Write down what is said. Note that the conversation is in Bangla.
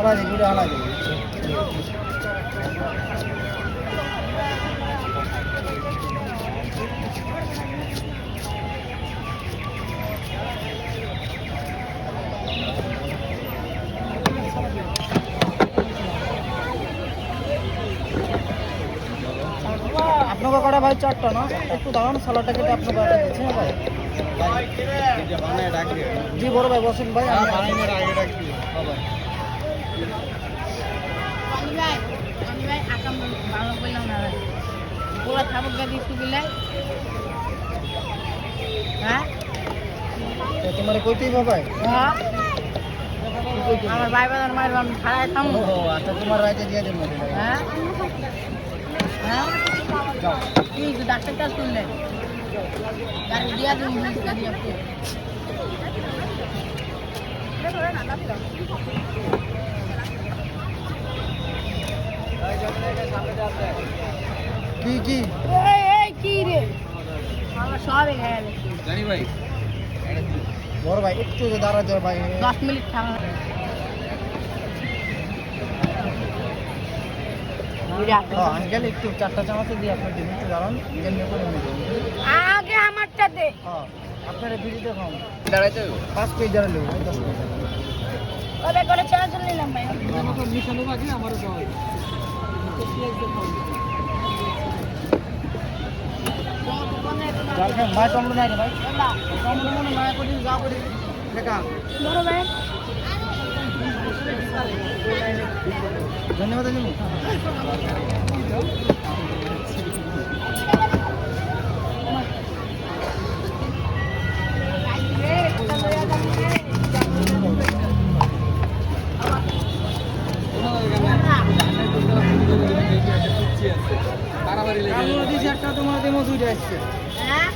হালা দিই ঘুরে হালা দিই আপনাকে কটা ভাই চারটা না একটু দাঁড়ান সালাডটা কেটে আপনাকে একটা দিচ্ছি না ভাই জি বড় ভাই বসেন ভাই তোমার কইতেই ভাই আমার ভাই বাজার মায়ের আমি খাড়াই থামো আচ্ছা তোমার রাইতে দিয়ে দেবো হ্যাঁ হ্যাঁ কি ডাক্তার কাজ করলেন গাড়ি দিয়া দিন গাড়ি আপনি কি কি এই কি রে আমার সবই খেয়ে জানি ভাই বড় ভাই একটু দাঁড়া যাও ভাই 10 মিনিট থামা আঙ্কেল একটু চারটা চামচে দিয়ে আপনার দিন একটু দাঁড়ান এমনি করে আগে আমারটা দে হ্যাঁ আপনার ভিডিওতে খাও দাঁড়াইতে 5 পেজ দাঁড়ালে 10 পেজ ওরে করে চলে নিলাম ভাই আমাকে মিশানো বাকি আমারও দাও ভাই টমেটো নাই রে ভাই টমেটো মনে নাই করি যা করি দেখা বড় ভাই ধন্যবাদ জানি তোমার দেমো দুইটা আসছে হ্যাঁ